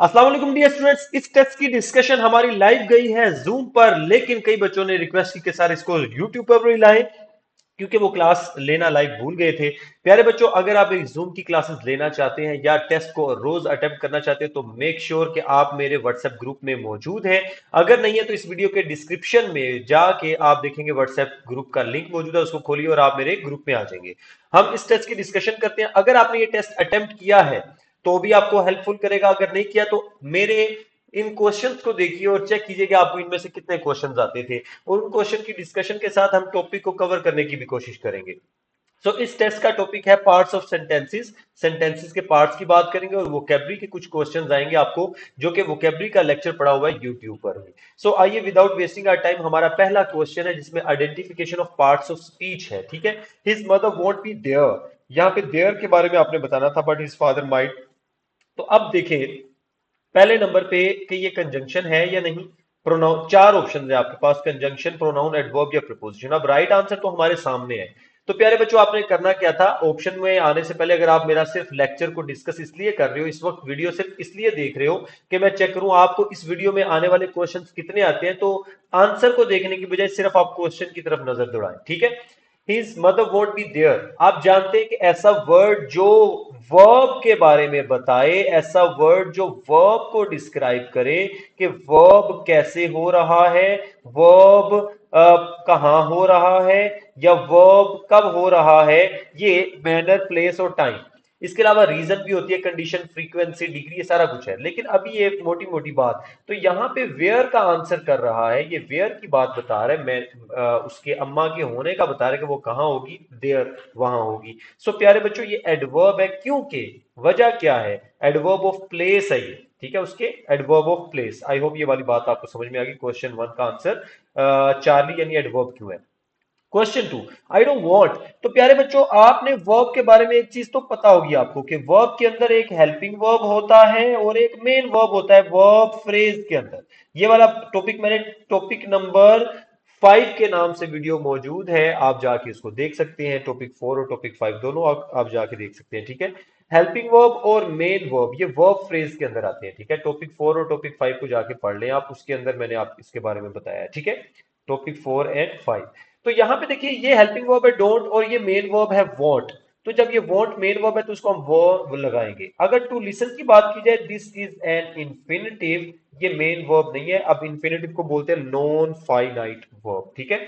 अस्सलाम वालेकुम dear students. इस टेस्ट की डिस्कशन हमारी लाइव गई है जूम पर, लेकिन कई बच्चों ने रिक्वेस्ट की कि सर इसको यूट्यूब पर भी लाएं, क्योंकि वो क्लास लेना लाइव भूल गए थे। प्यारे बच्चों, अगर आप एक जूम की क्लासेस लेना चाहते हैं या टेस्ट को रोज अटेम्प्ट करना चाहते हैं तो मेक श्योर कि आप मेरे व्हाट्सएप ग्रुप में मौजूद हैं। अगर नहीं है तो इस वीडियो के डिस्क्रिप्शन में जाके आप देखेंगे व्हाट्सएप ग्रुप का लिंक मौजूद है, उसको खोलिए और आप मेरे ग्रुप में आ जाएंगे। हम इस टेस्ट की डिस्कशन करते हैं। अगर आपने ये टेस्ट अटेम्प्ट किया है तो भी आपको हेल्पफुल करेगा, अगर नहीं किया तो मेरे इन क्वेश्चंस को देखिए और चेक कीजिए कि आपको इनमें से कितने क्वेश्चंस आते थे, और उन क्वेश्चन की डिस्कशन के साथ हम टॉपिक को कवर करने की भी कोशिश करेंगे। इस टेस्ट का टॉपिक है पार्ट्स ऑफ सेंटेंसेस। सेंटेंसेस के पार्ट्स की बात करेंगे और वोकेबरी के कुछ क्वेश्चंस आएंगे आपको, जो कि वोकेबरी का लेक्चर पड़ा हुआ है यूट्यूब पर ही। आइए विदाउट वेस्टिंग आवर टाइम, हमारा पहला क्वेश्चन है जिसमें identification of parts of speech है। ठीक है। His mother won't be there, यहाँ पे देयर के बारे में आपने बताना था, बट हिज फादर माइट। तो अब देखें पहले नंबर पे कि ये कंजंक्शन है या नहीं। प्रोनाउन, चार ऑप्शन है आपके पास, कंजंक्शन, प्रोनाउन, एडवर्ब या प्रपोजिशन। अब राइट आंसर तो हमारे सामने है। तो प्यारे बच्चों, आपने करना क्या था, ऑप्शन में आने से पहले अगर आप मेरा सिर्फ लेक्चर को डिस्कस इसलिए कर रहे हो, इस वक्त वीडियो सिर्फ इसलिए देख रहे हो कि मैं चेक करूं आपको इस वीडियो में आने वाले क्वेश्चंस कितने आते हैं, तो आंसर को देखने की बजाय सिर्फ आप क्वेश्चन की तरफ नजर दौड़ाएं। ठीक है। His mother won't be there, आप जानते हैं कि ऐसा वर्ड जो वर्ब के बारे में बताए, ऐसा वर्ड जो वर्ब को डिस्क्राइब करे कि वर्ब कैसे हो रहा है, वर्ब कहां हो रहा है, या वर्ब कब हो रहा है, ये मैनर, प्लेस और टाइम। इसके अलावा रीजन भी होती है, कंडीशन, फ्रीक्वेंसी, डिग्री, ये सारा कुछ है। लेकिन अभी ये मोटी मोटी बात, तो यहां पे वेयर का आंसर कर रहा है, ये वेयर की बात बता रहा है, मैं उसके अम्मा के होने का बता रहा है कि वो कहां होगी, देयर, वहां होगी। प्यारे बच्चों, ये एडवर्ब है, क्योंकि वजह क्या है, एडवर्ब ऑफ प्लेस है ये। ठीक है, उसके adverb of place. I hope ये वाली बात आपको समझ में आ गई। क्वेश्चन वन का आंसर चार्ली यानी एडवर्ब क्यों है। Question two, I don't want. तो प्यारे बच्चों, आपने वर्ब के बारे में एक चीज तो पता होगी आपको कि वर्ब के अंदर एक हेल्पिंग वर्ब होता है और एक मेन वर्ब होता है वर्ब फ्रेज के अंदर। ये वाला टॉपिक मैंने टॉपिक नंबर 5 के नाम से वीडियो मौजूद है, आप जाके इसको देख सकते हैं। टॉपिक 4 और टॉपिक 5 दोनों आप जाके देख सकते हैं। ठीक है। हेल्पिंग वर्ब और मेन वर्ब ये वर्ब फ्रेज के अंदर आते हैं। ठीक है। टॉपिक 4 और टॉपिक 5 को जाके पढ़ लें आप, उसके अंदर मैंने आप इसके बारे में बताया है। ठीक है। Topic 4 and 5। तो यहां पे देखिए, ये हेल्पिंग वर्ब है डोंट, और ये मेन वर्ब है वॉन्ट। तो जब ये वॉन्ट मेन वर्ब है तो उसको हम वो लगाएंगे। अगर टू लिसन की बात की जाए, दिस इज एन इंफिनिटिव, ये मेन वर्ब नहीं है। अब इंफिनिटिव को बोलते हैं नॉन फाइनाइट वर्ब। ठीक है।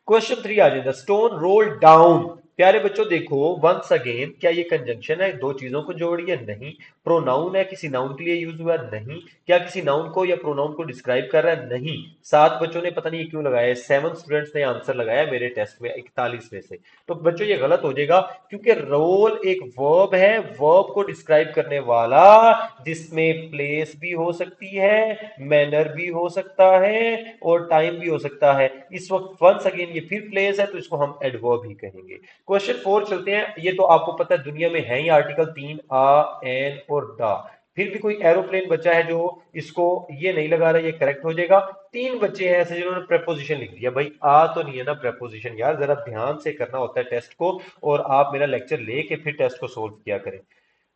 क्वेश्चन 3 आ जाए, द स्टोन रोल डाउन। प्यारे बच्चों देखो, वंस अगेन, क्या ये कंजंक्शन है, दो चीजों को जोड़िए, नहीं। प्रोनाउन है, किसी नाउन के लिए यूज हुआ, नहीं। क्या किसी नाउन को या प्रोनाउन को डिस्क्राइब कर रहा है, नहीं। 7 बच्चों ने पता नहीं ये क्यों लगाया है, 7 स्टूडेंट्स ने आंसर लगाया मेरे टेस्ट में 41 में से। तो बच्चों ये गलत हो जाएगा, क्योंकि रोल एक वर्ब है, वर्ब को डिस्क्राइब करने वाला, जिसमें प्लेस भी हो सकती है, मैनर भी हो सकता है और टाइम भी हो सकता है। इस वक्त वंस अगेन ये फिर प्लेस है, तो इसको हम एडवर्ब ही कहेंगे। क्वेश्चन 4 चलते हैं। ये तो आपको पता है, दुनिया में है ही आर्टिकल 3, आ, एन और दा। फिर भी कोई एरोप्लेन बच्चा है जो इसको ये नहीं लगा रहा, ये करेक्ट हो जाएगा। 3 बच्चे हैं ऐसे जिन्होंने प्रेपोजिशन लिख दिया। भाई आ तो नहीं है ना प्रेपोजिशन, यार जरा ध्यान से करना होता है टेस्ट को, और आप मेरा लेक्चर लेके फिर टेस्ट को सोल्व किया करें।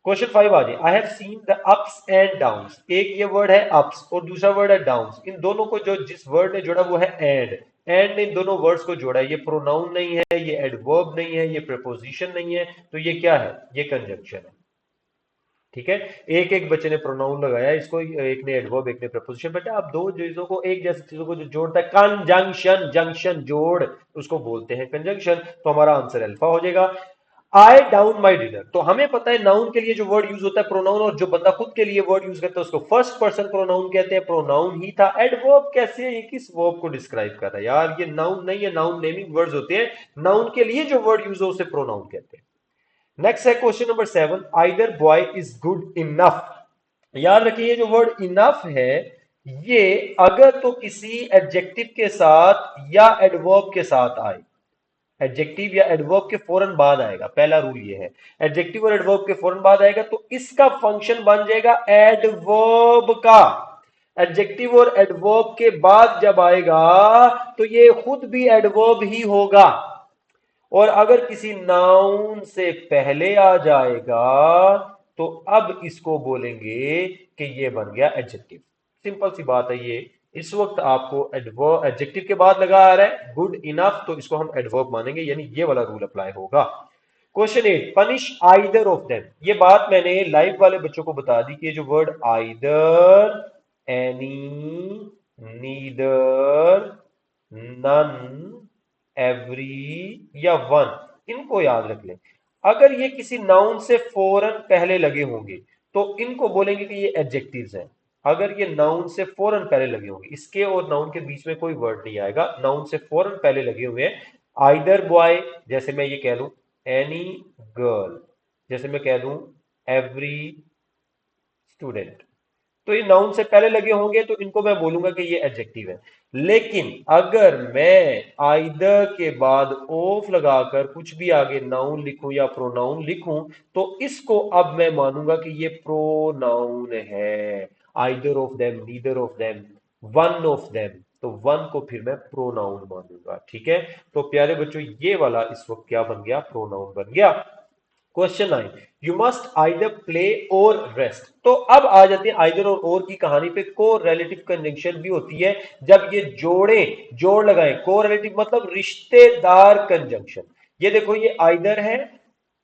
क्वेश्चन 5 आ जाए, I have seen the ups and downs. एक ये वर्ड है अप्स और दूसरा वर्ड है डाउन्स। इन दोनों को जो जिस वर्ड ने जोड़ा वो है एंड। एंड ने इन दोनों वर्ड्स को जोड़ा है। ये प्रोनाउन नहीं है, ये एडवर्ब नहीं है, ये प्रीपोजिशन नहीं है, तो ये क्या है, ये कंजंक्शन है। ठीक है। एक एक बच्चे ने प्रोनाउन लगाया इसको, एक ने एडवर्ब एक ने प्रपोजिशन। बेटा आप दो चीजों को, एक जैसी चीजों को जो जोड़ता है, कंजंक्शन, जंक्शन जोड़, उसको बोलते हैं कंजंक्शन। तो हमारा आंसर अल्फा हो जाएगा। आई डाउन माई डिनर, तो हमें पता है नाउन के लिए जो वर्ड यूज होता है प्रोनाउन, और जो बंदा खुद के लिए वर्ड यूज करता है उसको फर्स्ट पर्सन प्रोनाउन कहते हैं, प्रोनाउन ही था। एडवर्ब कैसे है, ये किस वर्ब को डिस्क्राइब कर रहा है, यार ये नाउन नहीं है, नाउन नेमिंग वर्ड्स होते हैं, नाउन के लिए जो वर्ड यूज हो उसे प्रोनाउन कहते हैं। नेक्स्ट है question number 7, either boy is good enough. याद रखिए, ये जो वर्ड इनफ है, ये अगर तो किसी एडजेक्टिव के साथ या एडवर्ब के साथ आए, एडजेक्टिव या एडवर्ब के फौरन बाद आएगा, पहला रूल ये है, एडजेक्टिव और एडवर्ब के फौरन बाद आएगा तो इसका फंक्शन बन जाएगा एडवर्ब का। एडजेक्टिव और एडवर्ब के बाद जब आएगा तो ये खुद भी एडवर्ब ही होगा, और अगर किसी नाउन से पहले आ जाएगा तो अब इसको बोलेंगे कि ये बन गया एडजेक्टिव। सिंपल सी बात है ये। इस वक्त आपको एडवर्ब एडजेक्टिव के बाद लगा आ रहा है गुड इनफ, तो इसको हम एडवर्ब मानेंगे, यानी ये वाला रूल अप्लाई होगा। Question 8, punish either of them. ये बात मैंने लाइव वाले बच्चों को बता दी कि जो word either, any, neither, none, every या वन, इनको याद रख लें। अगर ये किसी नाउन से फौरन पहले लगे होंगे तो इनको बोलेंगे कि ये एडजेक्टिव्स हैं। अगर ये नाउन से फौरन पहले लगे होंगे, इसके और नाउन के बीच में कोई वर्ड नहीं आएगा, नाउन से फौरन पहले लगे हुए हैं। आइदर बॉय, जैसे मैं ये कह दूं एनी गर्ल, जैसे मैं कह दूं एवरी स्टूडेंट, तो ये नाउन से पहले लगे होंगे तो इनको मैं बोलूंगा कि ये एडजेक्टिव है। लेकिन अगर मैं आइदर के बाद ऑफ लगाकर कुछ भी आगे नाउन लिखूं या प्रोनाउन लिखूं तो इसको अब मैं मानूंगा कि ये प्रोनाउन है। Either of them, neither of them, one of them, तो वन को फिर मैं प्रोनाउन मानूंगा। ठीक है, तो प्यारे बच्चों ये वाला इस वक्त क्या बन गया, प्रोनाउन बन गया। Question 9, you must either play और रेस्ट। तो अब आ जाते हैं आइदर और की कहानी पे। को रिलेटिव कंजंक्शन भी होती है जब ये जोड़ लगाएं। को रिलेटिव मतलब रिश्तेदार कंजंक्शन। ये देखो ये आइदर है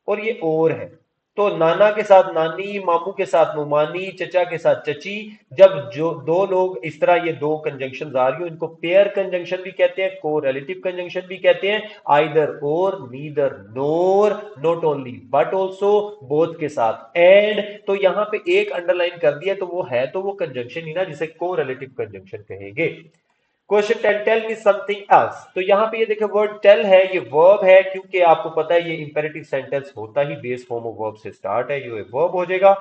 और ये और है, तो नाना के साथ नानी, मामू के साथ मुमानी, चचा के साथ चची। जब जो दो लोग इस तरह ये दो कंजंक्शन आ रही हो, इनको पेयर कंजंक्शन भी कहते हैं, को रिलेटिव कंजंक्शन भी कहते हैं। आइदर और, neither NOR, not only but also, both के साथ एंड। तो यहां पे एक अंडरलाइन कर दिया तो वो है तो वो कंजंक्शन ही ना, जिसे को रिलेटिव कंजंक्शन कहेंगे। Question 10, tell me something else. तो यहां पे ये देखो वर्ड टेल है, ये वर्ब है, क्योंकि आपको पता है ये इंपेरेटिव सेंटेंस होता ही बेस फॉर्म ऑफ वर्ब से स्टार्ट है, ये वर्ब हो जाएगा।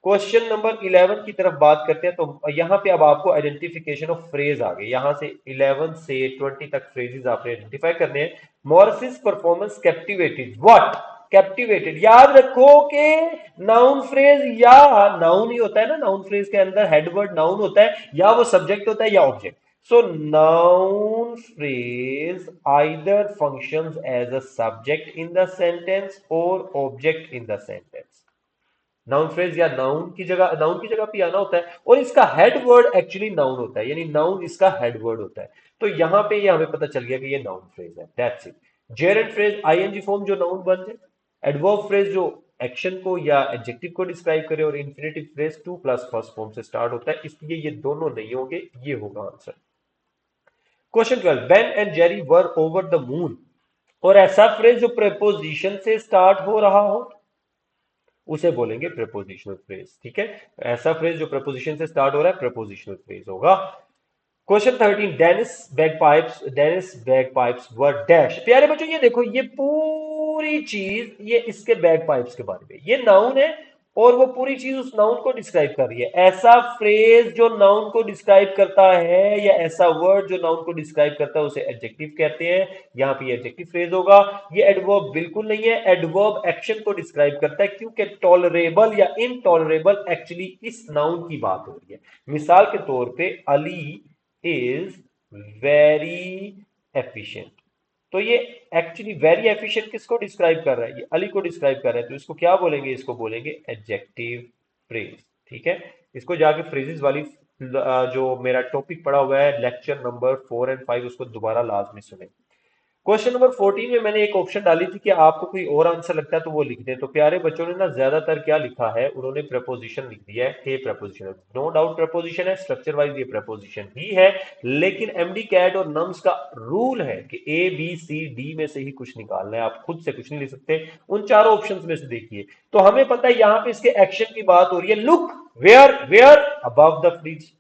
क्वेश्चन नंबर 11 की तरफ बात करते हैं। तो यहां पे अब आपको आइडेंटिफिकेशन ऑफ फ्रेज आ गई। यहां से 11 से 20 तक फ्रेजेस आपने आइडेंटिफाई करने हैं। Morris performance captivated what, captivated. याद रखो कि नाउन फ्रेज या नाउन ही होता है ना, नाउन फ्रेज के अंदर हेडवर्ड नाउन होता है, या वो सब्जेक्ट होता है या object. So noun phrase either functions as a subject in the sentence or object in the sentence. Noun phrase या नाउन की जगह पे आना होता है, और इसका हेड वर्ड एक्चुअली नाउन होता है, यानी नाउन इसका हेड वर्ड होता है। तो यहां पे ये हमें पता चल गया कि ये नाउन फ्रेज है। That's it. Gerund phrase ING form जो नाउन बन जाए, एडवर्ब फ्रेज जो एक्शन को या एडजेक्टिव को डिस्क्राइब करे, और infinitive phrase to plus first form से स्टार्ट होता है, इसलिए ये दोनों नहीं होंगे, ये होगा answer. Question 12, Ben and Jerry were over the moon. और ऐसा फ्रेज जो प्रेपोजिशन से स्टार्ट हो रहा हो उसे बोलेंगे प्रेपोजिशनल फ्रेज। ठीक है, ऐसा फ्रेज जो प्रेपोजिशन से स्टार्ट हो रहा है प्रेपोजिशनल फ्रेज होगा। क्वेश्चन 13, डेनिस बैग पाइप्स वर डैश। प्यारे बच्चों ये देखो ये पूरी चीज ये इसके बैग पाइप्स के बारे में, ये नाउन है और वो पूरी चीज उस नाउन को डिस्क्राइब कर रही है। ऐसा फ्रेज जो नाउन को डिस्क्राइब करता है या ऐसा वर्ड जो नाउन को डिस्क्राइब करता है उसे एडजेक्टिव कहते हैं। यहां पे एडजेक्टिव फ्रेज होगा। ये एडवर्ब बिल्कुल नहीं है, एडवर्ब एक्शन को डिस्क्राइब करता है, क्योंकि टॉलरेबल या इनटॉलरेबल एक्चुअली इस नाउन की बात हो रही है। मिसाल के तौर पे अली इज वेरी एफिशिएंट, तो ये एक्चुअली वेरी एफिशिएंट किसको डिस्क्राइब कर रहा है, ये अली को डिस्क्राइब कर रहा है, तो इसको क्या बोलेंगे, इसको बोलेंगे एडजेक्टिव फ्रेज। ठीक है, इसको जाके फ्रेजेस वाली जो मेरा टॉपिक पड़ा हुआ है लेक्चर नंबर 4 और 5 उसको दोबारा लाजमी सुने। क्वेश्चन नंबर 14 में मैंने एक ऑप्शन डाली थी कि आपको कोई और आंसर लगता है तो वो लिख दें। तो प्यारे बच्चों ने ना ज्यादातर क्या लिखा है, उन्होंने प्रपोजिशन लिख दिया है। ए प्रपोजिशन है, नो डाउट प्रपोजिशन है, स्ट्रक्चर वाइज ये प्रपोजिशन ही है, लेकिन एमडी कैट और नम्स का रूल है कि ए बी सी डी में से ही कुछ निकालना है, आप खुद से कुछ नहीं लिख सकते। उन चारों ऑप्शन में से देखिए, तो हमें पता है यहां पे इसके एक्शन की बात हो रही है। Look where, where above the fridge.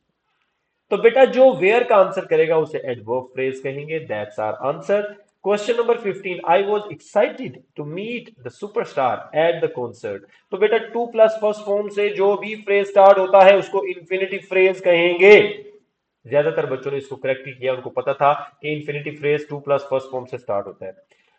तो बेटा जो वेयर का आंसर करेगा उसे एडवर्ब फ्रेज कहेंगे। That's our answer. Question number 15, I was excited to meet the superstar at the concert. तो बेटा टू प्लस फर्स्ट फॉर्म से जो भी फ्रेज स्टार्ट होता है उसको इन्फिनिटिव फ्रेज कहेंगे। ज्यादातर बच्चों ने इसको करेक्ट किया, उनको पता था कि infinitive phrase to plus first form से स्टार्ट होता है।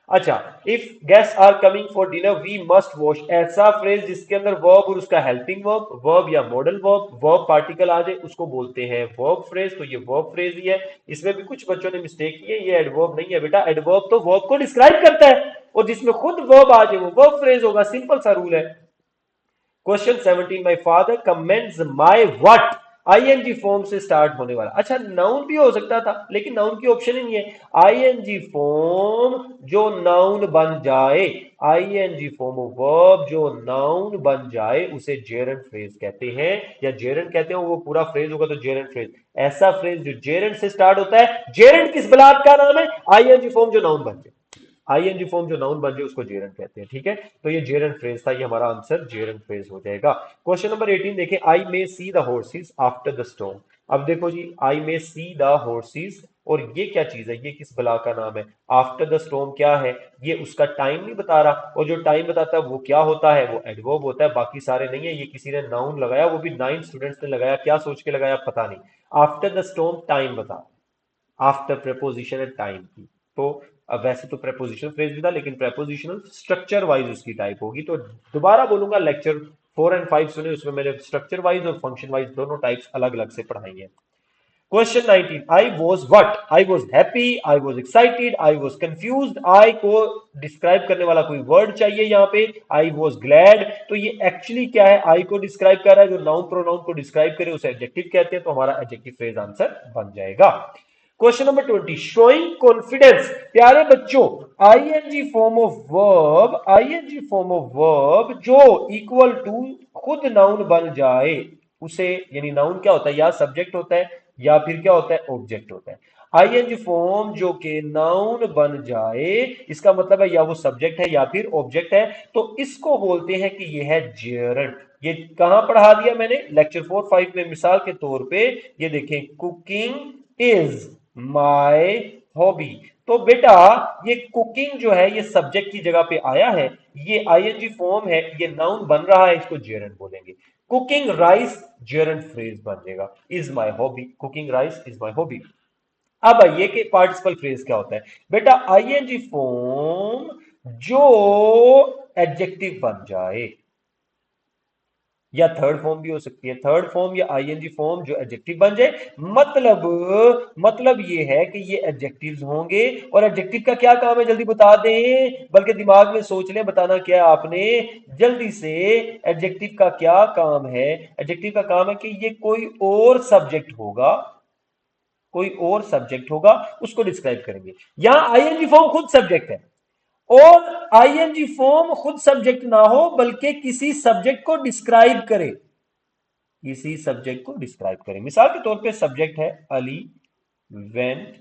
अच्छा, if guest are coming for dinner we must wash. ऐसा फ्रेज जिसके अंदर वर्ब और उसका हेल्पिंग वर्ब, वर्ब या मॉडल वर्ब, वर्ब पार्टिकल आ जाए उसको बोलते हैं वर्ब फ्रेज। तो ये वर्ब फ्रेज ही है। इसमें भी कुछ बच्चों ने मिस्टेक की है, ये एडवर्ब नहीं है बेटा। एडवर्ब तो वर्ब को डिस्क्राइब करता है और जिसमें खुद वर्ब आ जाए वो वर्ब फ्रेज होगा। सिंपल सा रूल है। Question 17, my father commends my what, ING form से स्टार्ट होने वाला। अच्छा, नाउन भी हो सकता था लेकिन नाउन की ऑप्शन ही नहीं है। आईएनजी फॉर्म जो नाउन बन जाए, आईएनजी फॉर्म ऑफ वर्ब जो नाउन बन जाए उसे जेरंड फ्रेज कहते हैं, या जेरंड कहते हैं। वो पूरा फ्रेज होगा तो जेरंड फ्रेज, ऐसा फ्रेज जो जेरंड से स्टार्ट होता है। जेरंड किस बलाद का नाम है? आईएनजी फॉर्म जो नाउन बन जाए, आईएनजी फॉर्म जो नाउन बन जाए उसको जेरंड कहते हैं। ठीक है, तो ये जेरंड फ्रेज था, ये हमारा आंसर जेरंड फ्रेज हो जाएगा। क्वेश्चन नंबर 18 देखें, I may see the horses after the storm. अब देखो जी, आई मे सी द हॉर्सेस, और ये क्या चीज है, ये किस बला का नाम है? आफ्टर द स्टॉर्म क्या है? ये उसका टाइम नहीं बता रहा, और जो टाइम बताता है वो क्या होता है? वो एडवर्ब होता है, बाकी सारे नहीं है। ये किसी ने नाउन लगाया, वो भी 9 स्टूडेंट्स ने लगाया, क्या सोच के लगाया पता नहीं। आफ्टर द स्टॉर्म टाइम बता, आफ्टर प्रेपोजिशन एंड टाइम की। तो अब वैसे तो प्रेपोजिशनल फ्रेज भी था, लेकिन प्रेपोजिशनल स्ट्रक्चर वाइज उसकी टाइप होगी। तो दोबारा बोलूंगा, लेक्चर 4 एंड 5 सुने, उसमें मैंने स्ट्रक्चर वाइज और फंक्शन वाइज दोनों टाइप्स अलग अलग से पढ़ाई है। Question 19, I was what, I was happy, I was excited, I was confuse. I को डिस्क्राइब करने वाला कोई वर्ड चाहिए यहाँ पे। आई वॉज ग्लैड, तो ये एक्चुअली क्या है? आई को डिस्क्राइब कर रहा है, जो नाउन प्रोनाउन को डिस्क्राइब करे उसे एडजेक्टिव कहते हैं, तो हमारा एडजेक्टिव फ्रेज आंसर बन जाएगा। Question number 20, showing confidence. प्यारे बच्चों, ING form of verb, ING form of verb जो इक्वल टू खुद नाउन बन जाए उसे, यानी नाउन क्या होता है? या सब्जेक्ट होता है या फिर क्या होता है? ऑब्जेक्ट होता है। आईएनजी फॉर्म जो कि नाउन बन जाए, इसका मतलब है या वो सब्जेक्ट है या फिर ऑब्जेक्ट है, तो इसको बोलते हैं कि ये है जेरंड। ये कहां पढ़ा दिया मैंने? लेक्चर 4-5 में मिसाल के तौर पे ये देखें, कुकिंग इज माय हॉबी। तो बेटा, ये कुकिंग जो है ये सब्जेक्ट की जगह पे आया है, ये आईएनजी फॉर्म है, ये नाउन बन रहा है, इसको जेरंड बोलेंगे। कुकिंग राइस जेरंड फ्रेज बन जाएगा, is my hobby, cooking rice is my hobby. अब आइए कि पार्टिसिपल फ्रेज क्या होता है। बेटा, आईएनजी फॉर्म जो एडजेक्टिव बन जाए, या थर्ड फॉर्म भी हो सकती है, थर्ड फॉर्म या आईएनजी फॉर्म जो एडजेक्टिव बन जाए, मतलब ये है कि ये एडजेक्टिव्स होंगे। और एडजेक्टिव का क्या काम है जल्दी बता दें, बल्कि दिमाग में सोच लें, बताना क्या है आपने जल्दी से। एडजेक्टिव का क्या काम है? एडजेक्टिव का काम है कि ये कोई और सब्जेक्ट होगा, कोई और सब्जेक्ट होगा, उसको डिस्क्राइब करेंगे। यहां आईएनजी फॉर्म खुद सब्जेक्ट है, और आईएनजी फॉर्म खुद सब्जेक्ट ना हो बल्कि किसी सब्जेक्ट को डिस्क्राइब करे, किसी सब्जेक्ट को डिस्क्राइब करे। मिसाल के तौर पे सब्जेक्ट है अली वेंट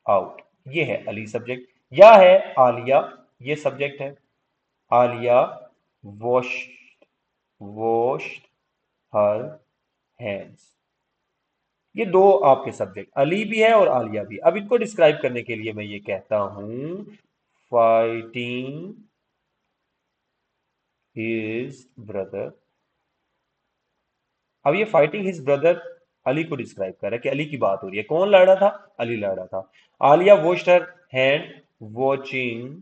आउट, ये है अली सब्जेक्ट, या है आलिया, ये सब्जेक्ट है। Alia washed washed her hands, ये दो आपके सब्जेक्ट, अली भी है और आलिया भी। अब इनको डिस्क्राइब करने के लिए मैं ये कहता हूं, फाइटिंग हिज ब्रदर। अब ये फाइटिंग हिज ब्रदर अली को डिस्क्राइब कर रहा है कि अली की बात हो रही है। कौन लड़ रहा था? अली लड़ रहा था। Alia washed her hand watching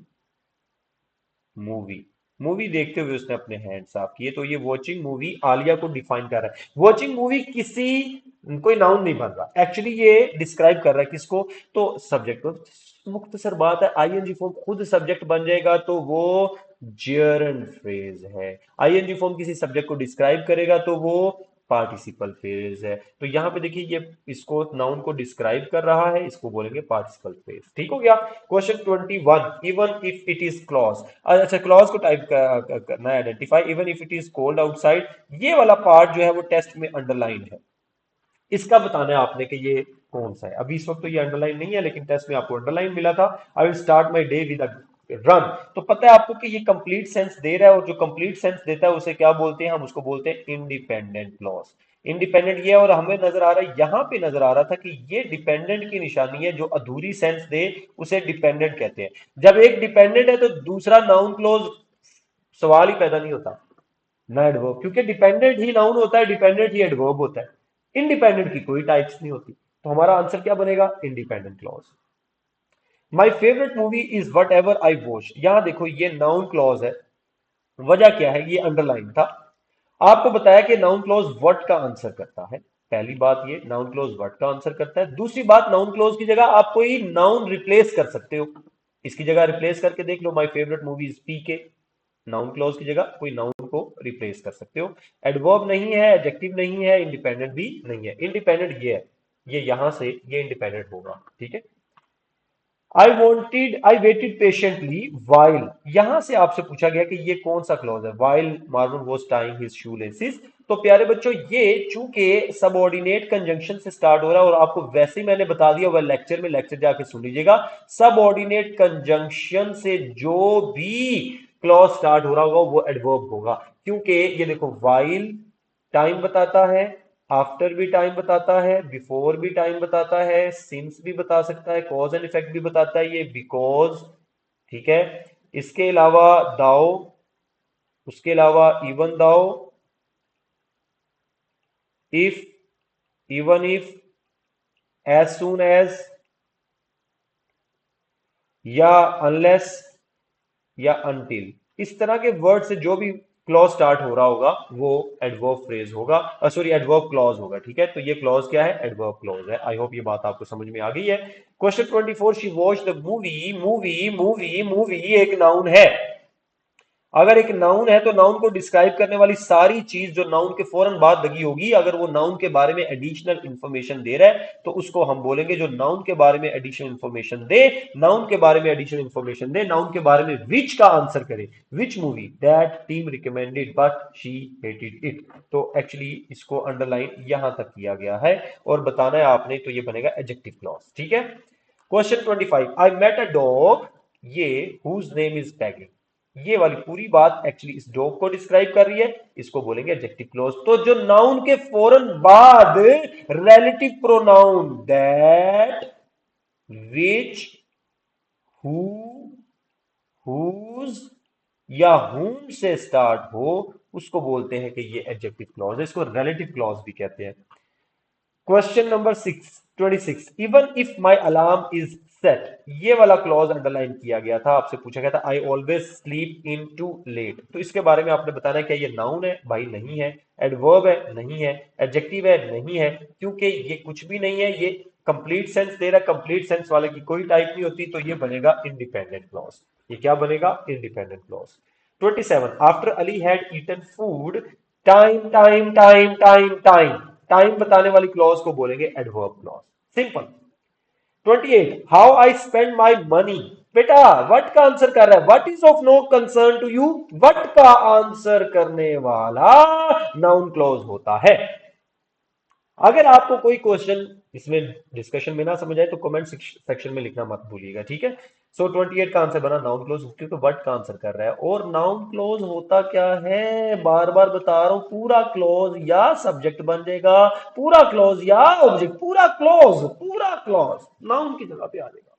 movie, movie देखते हुए उसने अपने हैंड साफ किए। तो ये वॉचिंग मूवी आलिया को डिफाइन कर रहा है। वॉचिंग मूवी किसी, कोई नाउन नहीं बन रहा, एक्चुअली ये डिस्क्राइब कर रहा है किसको? तो सब्जेक्ट को। मुख्तसर बात है, आईएनजी फॉर्म खुद सब्जेक्ट बन जाएगा तो वो जर्न फ्रेज है। आईएनजी फॉर्म किसी सब्जेक्ट को डिस्क्राइब करेगा तो वो पार्टिसिपल फ्रेज है। तो यहां पे देखिए, ये इसको नाउन को डिस्क्राइब कर रहा है, इसको बोलेंगे पार्टिसिपल फ्रेज। ठीक हो गया। Question 21, even if it is clause. अच्छा, क्लॉज को टाइप करना है, identify, even if it is cold outside. ये वाला पार्ट जो है वो टेस्ट में अंडरलाइन है, इसका बताना है आपने कि ये कौन सा है। अभी इस वक्त तो ये अंडरलाइन नहीं है, लेकिन टेस्ट में आपको अंडरलाइन मिला था। I will start my day with a run. तो पता है आपको कि ये कंप्लीट सेंस दे रहा है, और जो कंप्लीट सेंस देता है उसे क्या बोलते हैं? हम उसको बोलते हैं इंडिपेंडेंट क्लॉज। इंडिपेंडेंट ये, और हमें नजर आ रहा है, यहां पे नजर आ रहा था कि ये डिपेंडेंट की निशानी है, जो अधूरी सेंस दे उसे डिपेंडेंट कहते हैं। जब एक डिपेंडेंट है तो दूसरा नाउन क्लॉज सवाल ही पैदा नहीं होता ना एडवर्ब, क्योंकि डिपेंडेंट ही नाउन होता है, डिपेंडेंट ही एडवर्ब होता है। इंडिपेंडेंट की कोई टाइप्स नहीं होती। तो हमारा आंसर क्या बनेगा? Independent clause. My favourite movie is what ever I watch. यहां देखो, ये नाउन क्लॉज है। वजह क्या है? ये अंडरलाइन था। आपको बताया कि नाउन क्लॉज व्हाट का आंसर करता है। पहली बात, ये नाउन क्लॉज व्हाट का आंसर करता है। दूसरी बात, नाउन क्लॉज की जगह आप कोई नाउन रिप्लेस कर सकते हो, इसकी जगह रिप्लेस करके देख लो, my favourite movie is PK. Noun clause की जगह कोई नाउन को रिप्लेस कर सकते हो। एडवर्ब नहीं है, एडजेक्टिव नहीं है, इंडिपेंडेंट भी नहीं है। इंडिपेंडेंट ये है, ये यहां से ये इंडिपेंडेंट होगा, ठीक है। आई वेटेड पेशेंटली वाइल, यहां से आपसे पूछा गया कि ये कौन सा क्लॉज है। While Mervyn was tying his shoe laces. तो प्यारे बच्चों, ये चूंकि सबऑर्डिनेट कंजंक्शन से स्टार्ट हो रहा है और आपको वैसे ही मैंने बता दिया, वह लेक्चर में, लेक्चर जाके सुन लीजिएगा। सबऑर्डिनेट कंजंक्शन से जो भी क्लॉज स्टार्ट हो रहा होगा वो एडवर्ब होगा, क्योंकि ये देखो वाइल टाइम बताता है, आफ्टर भी टाइम बताता है, बिफोर भी टाइम बताता है, सिंस भी बता सकता है, कॉज एंड इफेक्ट भी बताता है, ये बिकॉज, ठीक है। इसके अलावा दाओ, उसके अलावा even though, if, even if, as soon as, या अनलेस, या अनटिल। इस तरह के वर्ड से जो भी क्लॉज स्टार्ट हो रहा होगा वो एडवर्ब फ्रेज होगा, सॉरी एडवर्ब क्लॉज होगा, ठीक है। तो ये क्लॉज क्या है, एडवर्ब क्लॉज है। आई होप ये बात आपको समझ में आ गई है। Question 24, she watch the movie. Movie movie movie एक नाउन है। अगर एक नाउन है तो नाउन को डिस्क्राइब करने वाली सारी चीज जो नाउन के फौरन बाद लगी होगी, अगर वो नाउन के बारे में एडिशनल इंफॉर्मेशन दे रहा है तो उसको हम बोलेंगे जो नाउन के बारे में एडिशनल इंफॉर्मेशन दे। नाउन के बारे में एडिशनल इंफॉर्मेशन दे, नाउन के बारे में विच का आंसर करे। Which movie that team recommended but she hated it. तो एक्चुअली इसको अंडरलाइन यहां तक किया गया है और बताना है आपने, तो ये बनेगा एडजेक्टिव क्लॉज, ठीक है। Question 25, I met a dog, ये हुज नेम इज पैगी। ये वाली पूरी बात एक्चुअली इस डॉग को डिस्क्राइब कर रही है, इसको बोलेंगे एडजेक्टिव क्लॉज। तो जो नाउन के फौरन बाद relative pronoun that, which, who, whose या हुम से स्टार्ट हो, उसको बोलते हैं कि ये एडजेक्टिव क्लॉज है, इसको रिलेटिव क्लॉज भी कहते हैं। Question number 26, even if my alarm is set, ये वाला क्लॉज अंडरलाइन किया गया था, आपसे पूछा गया था I always sleep in too late. तो इसके बारे में आपने बताना है क्या ये नाउन है, भाई नहीं है। एडवर्ब है, नहीं है। एडजेक्टिव है, नहीं है, क्योंकि ये कुछ भी नहीं है, ये कंप्लीट सेंस दे रहा है। कंप्लीट सेंस वाले की कोई टाइप नहीं होती, तो ये बनेगा इंडिपेंडेंट क्लॉज। ये क्या बनेगा, independent clause. 27, after Ali had eaten food, time time time time time, time बताने वाली क्लॉज को बोलेंगे adverb clause, simple. 28, how I spend my money, बेटा वट का आंसर कर रहा है, what is of no concern to you, what का आंसर करने वाला नाउन क्लॉज होता है। अगर आपको कोई क्वेश्चन इसमें डिस्कशन में ना समझ आए तो कमेंट सेक्शन में लिखना मत भूलिएगा, ठीक है। सो 28 का आंसर बना नाउन क्लोज, क्योंकि वर्ड का आंसर कर रहा है। और नाउन क्लोज होता क्या है, बार बार बता रहा हूं, पूरा क्लोज या सब्जेक्ट बन जाएगा, पूरा क्लोज या ऑब्जेक्ट, पूरा क्लोज नाउन की जगह पे आ जाएगा।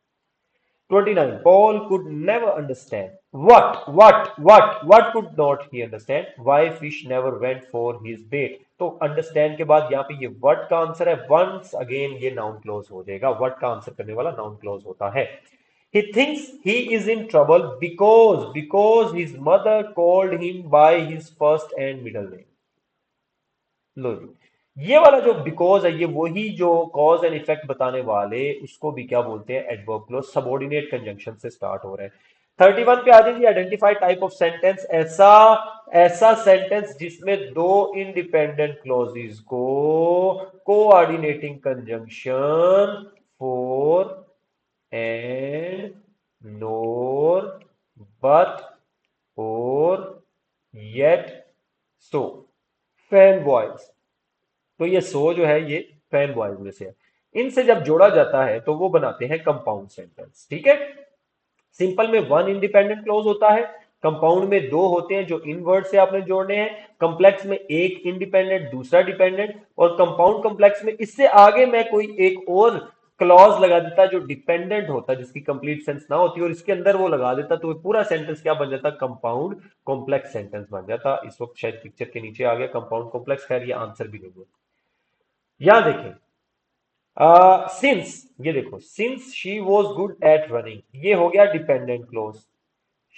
29, Paul could never understand. What could not he understand? Why fish never went for his bait? तो understand के बाद यहाँ पे ये what का आंसर है, once again ये noun clause हो जाएगा। what का आंसर करने वाला noun clause होता है। He thinks he is in trouble because his mother called him by his first and middle name. लो जी, ये वाला जो बिकॉज है, ये वही जो कॉज एंड इफेक्ट बताने वाले, उसको भी क्या बोलते हैं, एडवर्ब क्लॉज, सबऑर्डिनेट कंजंक्शन से स्टार्ट हो रहे हैं। 31 पे आ जाइए, आइडेंटिफाई टाइप ऑफ सेंटेंस, ऐसा ऐसा सेंटेंस जिसमें दो इंडिपेंडेंट क्लॉजेस को coordinating conjunction for, and, NOR, but, और, येट, सो। फैन बॉयज, तो ये सो जो है ये फैन बॉयज में से है। इनसे जब जोड़ा जाता है तो वो बनाते हैं कंपाउंड सेंटेंस, ठीक है। सिंपल में वन इंडिपेंडेंट क्लोज होता है, कंपाउंड में दो होते हैं जो इन वर्ड से आपने जोड़ने हैं, कॉम्प्लेक्स में एक इंडिपेंडेंट दूसरा डिपेंडेंट, और कंपाउंड कॉम्प्लेक्स में इससे आगे मैं कोई एक और क्लॉज लगा देता जो डिपेंडेंट होता, जिसकी कंप्लीट सेंस ना होती, और इसके अंदर वो लगा देता, तो पूरा सेंटेंस क्या बन जाता, कंपाउंड कॉम्प्लेक्स सेंटेंस बन जाता। इस वक्त शायद पिक्चर के नीचे आ गया कंपाउंड कॉम्प्लेक्स, खैर ये आंसर भी नहीं है। यहां देखें, सिंस, ये देखो, since she was good at running, ये हो गया dependent clause.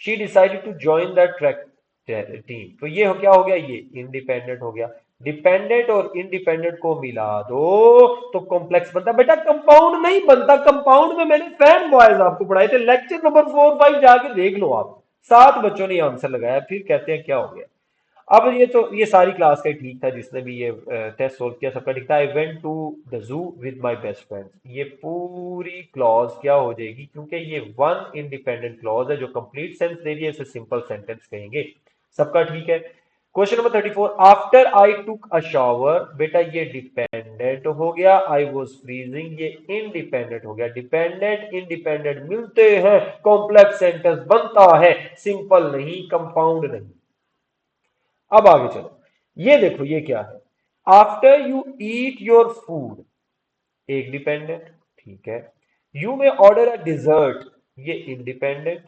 She decided to join the track team, तो ये क्या हो गया, ये इंडिपेंडेंट हो गया। डिपेंडेंट और इंडिपेंडेंट को मिला दो तो कॉम्प्लेक्स बनता, बेटा कंपाउंड नहीं बनता। कंपाउंड में मैंने फैन बॉयज आपको पढ़ाए थे, लेक्चर नंबर 4 5 जाके देख लो आप। 7 बच्चों ने आंसर लगाया, फिर कहते हैं क्या हो गया। अब ये सारी क्लास का ही ठीक था, जिसने भी ये टेस्ट सोल्व किया सबका ठीक था। I went to the zoo with my best friends, ये पूरी क्लॉज क्या हो जाएगी, क्योंकि ये वन इंडिपेंडेंट क्लॉज है जो कंप्लीट सेंस दे रही है, इसे सिंपल सेंटेंस कहेंगे। सबका ठीक है। Question number 34, after I took a shower, बेटा ये डिपेंडेंट हो गया, आई वॉज फ्रीजिंग ये इंडिपेंडेंट हो गया। डिपेंडेंट इंडिपेंडेंट मिलते हैं, कॉम्प्लेक्स सेंटेंस बनता है, सिंपल नहीं, कंपाउंड नहीं। अब आगे चलो, ये देखो ये क्या है। After you eat your food, एक डिपेंडेंट, ठीक है। You may order a dessert, ये independent.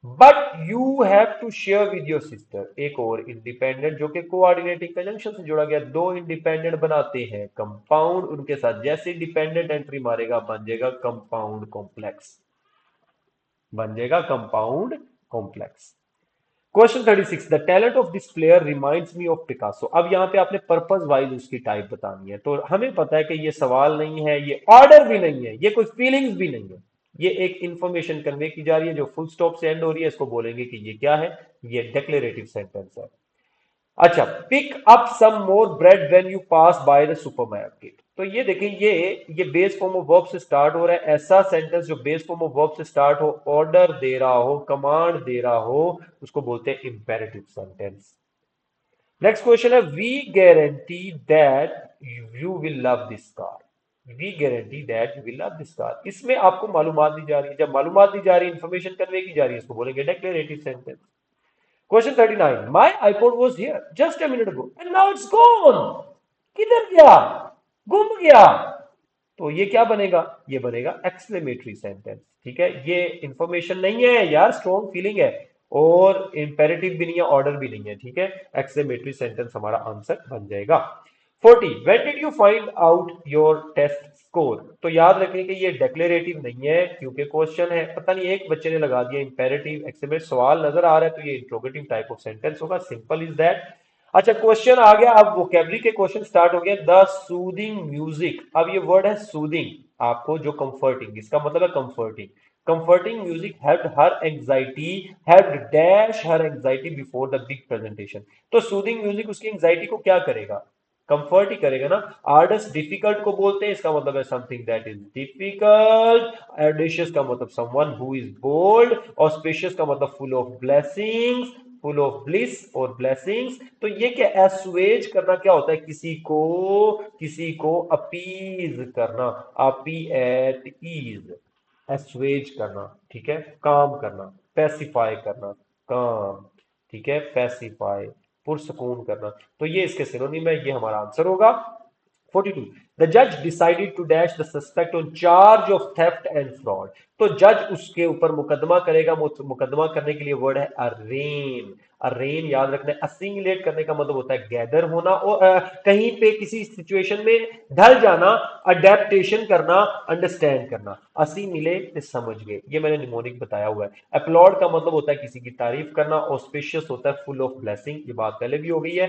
But you have to share with your sister, एक और इंडिपेंडेंट जो कि कोऑर्डिनेटिंग कंजंक्शन से जुड़ा गया। दो इंडिपेंडेंट बनाते हैं कंपाउंड, उनके साथ जैसे डिपेंडेंट एंट्री मारेगा बन जाएगा कंपाउंड कॉम्प्लेक्स, बन जाएगा compound complex. Question 36, the talent of this player reminds me of Picasso. अब यहाँ पे आपने पर्पस वाइज उसकी टाइप बतानी है, तो हमें पता है कि ये सवाल नहीं है, ये ऑर्डर भी नहीं है, ये कोई फीलिंग्स भी नहीं है, ये एक इंफॉर्मेशन कन्वे की जा रही है जो फुल स्टॉप से एंड हो रही है, इसको बोलेंगे कि ये क्या है, ये डिक्लेरेटिव सेंटेंस है। अच्छा, pick up some more bread when you pass by the supermarket, तो ये देखें, ये बेस फॉर्म ऑफ वर्ब से स्टार्ट हो रहा है। ऐसा सेंटेंस जो बेस फॉर्म ऑफ वर्ब से स्टार्ट हो, ऑर्डर दे रहा हो, कमांड दे रहा हो, उसको बोलते हैं इंपेरेटिव सेंटेंस। नेक्स्ट क्वेश्चन है, we guarantee that you will love this car, we guarantee that you will love this car, इसमें आपको मालूमात दी जा रही है, जब मालूमात दी जा रही है, इंफॉर्मेशन कन्वे की जा रही है, इसको बोलेंगे declarative sentence. Question 39, my iPod was here just a minute ago and now it's gone, किधर गया, गुम गया, तो ये क्या बनेगा, ये बनेगा एक्सक्लेमेटरी सेंटेंस। ठीक है, ये इंफॉर्मेशन नहीं है यार, स्ट्रॉन्ग फीलिंग है, और इंपेरेटिव भी नहीं है, ऑर्डर भी नहीं है। ठीक है, एक्सक्लेमेटरी सेंटेंस हमारा आंसर बन जाएगा। 40, when did you find out your test score, तो याद रखें कि ये डिक्लेरेटिव नहीं है, क्योंकि क्वेश्चन है, पता नहीं एक बच्चे ने लगा दिया इंपेरेटिव एक्सक्लेमेटरी, सवाल नजर आ रहा है, तो ये इंट्रोगेटिव टाइप ऑफ सेंटेंस होगा, सिंपल इज दैट। अच्छा, क्वेश्चन आ गया, अब वोकेबलरी के क्वेश्चन स्टार्ट हो गए। द सूदिंग म्यूजिक, अब ये वर्ड है सूदिंग, आपको जो कंफर्टिंग, इसका मतलब है comforting. Comforting music helped her anxiety, helped dash her anxiety before the big presentation, तो सूदिंग म्यूजिक उसकी एंजाइटी को क्या करेगा, कंफर्ट ही करेगा ना। आर्डस डिफिकल्ट को बोलते हैं, इसका मतलब है something that is difficult. Audacious का मतलब someone who is bold, auspicious का मतलब full of blessings, full of bliss और ब्लेसिंग्स। तो ये क्या, एसुएज करना क्या होता है, किसी को अपीज करना, अपी एट ईज, एसुएज करना, ठीक है, काम करना, पैसिफाई करना, काम, ठीक है, पैसिफाई, पुरसकून करना, तो ये इसके सिनोनिम है, ये हमारा आंसर होगा। 42, द जज decided to dash the suspect on charge of theft and fraud, तो जज उसके ऊपर मुकदमा करेगा, मुकदमा करने के लिए वर्ड है अरेन। अरेन याद रखना है, असिमिलेट करने का मतलब होता है गैदर होना, और कहीं पे किसी सिचुएशन में ढल जाना, अडेप्टेशन करना, अंडरस्टैंड करना। असिमिलेट समझ गए, ये मैंने निमोनिक बताया हुआ है। अपलॉड का मतलब होता है किसी की तारीफ करना, ऑस्पिशियस होता है फुल ऑफ ब्लेसिंग, ये बात पहले भी हो गई है।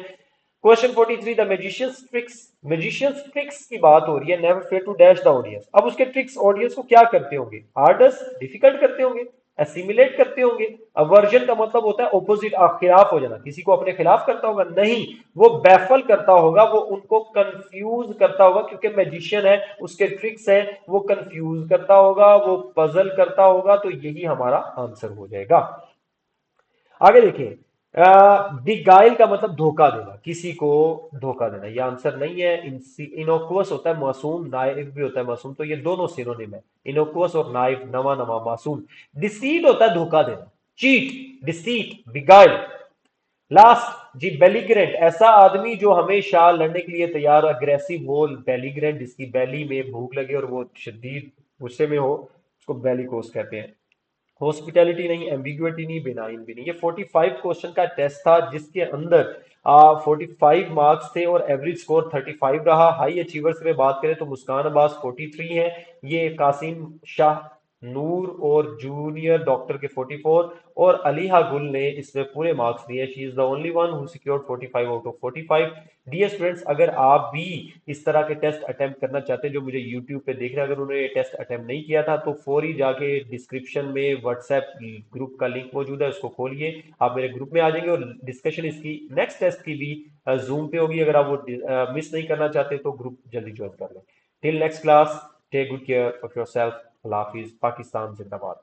Question 43, the magicians tricks, magicians tricks की बात हो रही है, never fail to dash the audience, अब उसके ट्रिक्स ऑडियंस को क्या करते होंगे, हार्डस डिफिकल्ट करते होंगे, एसिमिलेट करते होंगे। अवर्जन का मतलब होता है ऑपोजिट, खिलाफ हो जाना, किसी को अपने खिलाफ करता होगा, नहीं, वो बैफल करता होगा, वो उनको कंफ्यूज करता होगा, क्योंकि मैजिशियन है, उसके ट्रिक्स है, वो कंफ्यूज करता होगा, वो पजल करता होगा, तो यही हमारा आंसर हो जाएगा। आगे देखिए, बिगाइल का मतलब धोखा देना, किसी को धोखा देना, ये आंसर नहीं है। इनोकुअस होता है मासूम, नाइव भी होता है मासूम, तो ये दोनों सिनोनिम है, इनोकुअस और नाइव, नवा नवा मासूम। डिसीट होता है धोखा देना, चीट, डिसीट, बिगाइल। लास्ट जी, बेलीग्रेंट, ऐसा आदमी जो हमेशा लड़ने के लिए तैयार, अग्रेसिव हो, बेलीग्रेंट, जिसकी बैली में भूख लगे और वो शदीद गुस्से में हो, उसको बेलिकोस कहते हैं। हॉस्पिटैलिटी नहीं, एम्बिग्युइटी नहीं, बेनाइन भी नहीं। ये 45 क्वेश्चन का टेस्ट था, जिसके अंदर 45 मार्क्स थे और एवरेज स्कोर 35 रहा। हाई अचीवर्स में बात करें तो मुस्कान अब्बास 43 है, ये कासिम शाह नूर और जूनियर डॉक्टर के 44 और अलीहा गुल ने इसमें पूरे मार्क्स दिए। She is the only one who secured 45 out of 45। Dear students, अगर आप भी इस तरह के टेस्ट अटेम्प्ट करना चाहते हैं जो मुझे यूट्यूब पे देख रहे हैं, अगर उन्होंने ये टेस्ट अटेम्प्ट नहीं किया था तो फौरी जाके डिस्क्रिप्शन में व्हाट्सएप ग्रुप का लिंक मौजूद है, उसको खोलिए, आप मेरे ग्रुप में आ जाएंगे और डिस्कशन इसकी नेक्स्ट टेस्ट की भी जूम पे होगी। अगर आप वो मिस नहीं करना चाहते तो ग्रुप जल्दी ज्वाइन कर लें। Till next class, take good care of your self. अल्लाह हाफिज। पाकिस्तान जिंदाबाद।